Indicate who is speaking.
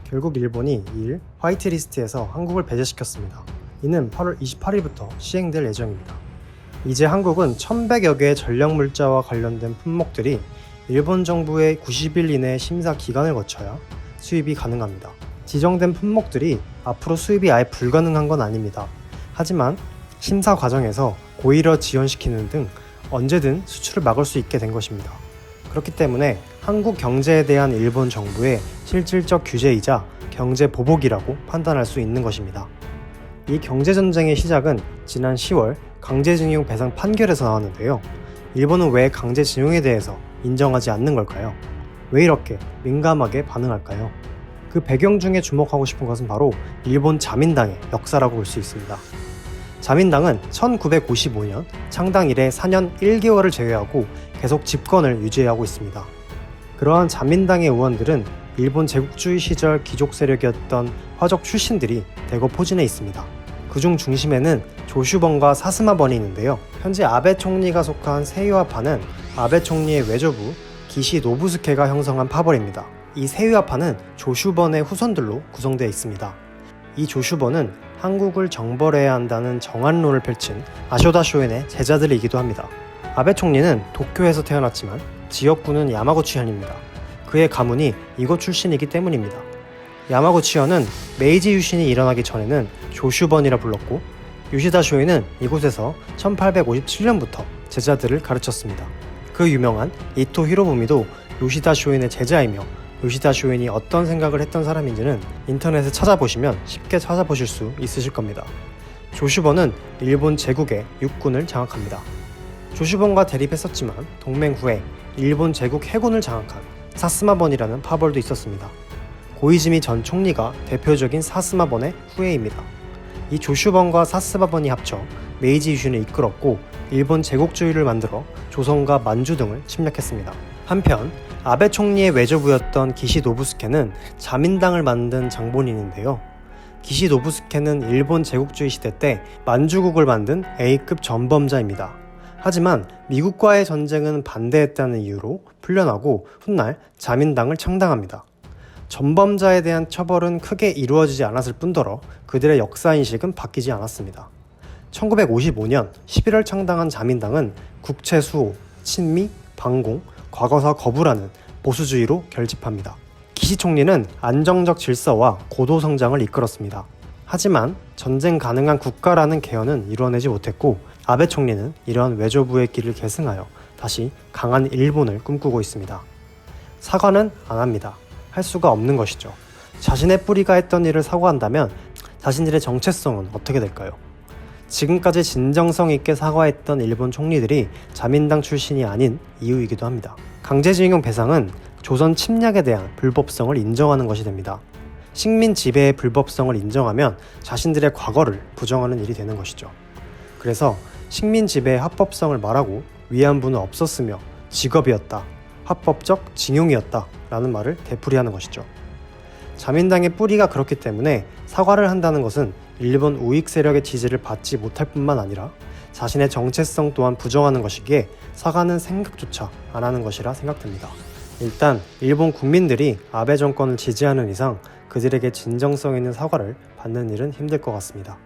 Speaker 1: 결국 일본이 2일 화이트리스트에서 한국을 배제시켰습니다. 이는 8월 28일부터 시행될 예정입니다. 이제 한국은 1100여 개의 전략물자와 관련된 품목들이 일본 정부의 90일 이내 심사 기간을 거쳐야 수입이 가능합니다. 지정된 품목들이 앞으로 수입이 아예 불가능한 건 아닙니다. 하지만 심사 과정에서 고의로 지연시키는 등 언제든 수출을 막을 수 있게 된 것입니다. 그렇기 때문에 한국 경제에 대한 일본 정부의 실질적 규제이자 경제 보복이라고 판단할 수 있는 것입니다. 이 경제전쟁의 시작은 지난 10월 강제징용 배상 판결에서 나왔는데요. 일본은 왜 강제징용에 대해서 인정하지 않는 걸까요? 왜 이렇게 민감하게 반응할까요? 그 배경 중에 주목하고 싶은 것은 바로 일본 자민당의 역사라고 볼 수 있습니다. 자민당은 1955년 창당 이래 4년 1개월을 제외하고 계속 집권을 유지하고 있습니다. 그러한 자민당의 의원들은 일본 제국주의 시절 귀족 세력이었던 화족 출신들이 대거 포진해 있습니다. 그중 중심에는 조슈번과 사스마번이 있는데요. 현재 아베 총리가 속한 세유아파는 아베 총리의 외조부 기시 노부스케가 형성한 파벌입니다. 이 세유아파는 조슈번의 후손들로 구성되어 있습니다. 이 조슈번은 한국을 정벌해야 한다는 정한론을 펼친 아쇼다 쇼엔의 제자들이기도 합니다. 아베 총리는 도쿄에서 태어났지만 지역구는 야마구치현입니다. 그의 가문이 이곳 출신이기 때문입니다. 야마구치현은 메이지 유신이 일어나기 전에는 조슈번이라 불렀고 요시다 쇼엔은 이곳에서 1857년부터 제자들을 가르쳤습니다. 그 유명한 이토 히로부미도 요시다 쇼엔의 제자이며 요시다 쇼엔이 어떤 생각을 했던 사람인지는 인터넷에 찾아보시면 쉽게 찾아보실 수 있으실 겁니다. 조슈번은 일본 제국의 육군을 장악합니다. 조슈번과 대립했었지만 동맹 후에 일본 제국 해군을 장악한 사스마번이라는 파벌도 있었습니다. 고이즈미 전 총리가 대표적인 사스마번의 후예입니다. 이 조슈번과 사스마번이 합쳐 메이지 유신을 이끌었고 일본 제국주의를 만들어 조선과 만주 등을 침략했습니다. 한편 아베 총리의 외조부였던 기시 노부스케는 자민당을 만든 장본인인데요. 기시 노부스케는 일본 제국주의 시대 때 만주국을 만든 A급 전범자입니다. 하지만 미국과의 전쟁은 반대했다는 이유로 풀려나고 훗날 자민당을 창당합니다. 전범자에 대한 처벌은 크게 이루어지지 않았을 뿐더러 그들의 역사인식은 바뀌지 않았습니다. 1955년 11월 창당한 자민당은 국채수호, 친미, 반공, 과거사 거부라는 보수주의로 결집합니다. 기시 총리는 안정적 질서와 고도 성장을 이끌었습니다. 하지만 전쟁 가능한 국가라는 개헌은 이뤄내지 못했고 아베 총리는 이러한 외조부의 길을 계승하여 다시 강한 일본을 꿈꾸고 있습니다. 사과는 안 합니다. 할 수가 없는 것이죠. 자신의 뿌리가 했던 일을 사과한다면 자신들의 정체성은 어떻게 될까요? 지금까지 진정성 있게 사과했던 일본 총리들이 자민당 출신이 아닌 이유이기도 합니다. 강제징용 배상은 조선 침략에 대한 불법성을 인정하는 것이 됩니다. 식민 지배의 불법성을 인정하면 자신들의 과거를 부정하는 일이 되는 것이죠. 그래서 식민 지배의 합법성을 말하고 위안부는 없었으며 직업이었다, 합법적 징용이었다 라는 말을 되풀이하는 것이죠. 자민당의 뿌리가 그렇기 때문에 사과를 한다는 것은 일본 우익 세력의 지지를 받지 못할 뿐만 아니라 자신의 정체성 또한 부정하는 것이기에 사과는 생각조차 안 하는 것이라 생각됩니다. 일단 일본 국민들이 아베 정권을 지지하는 이상 그들에게 진정성 있는 사과를 받는 일은 힘들 것 같습니다.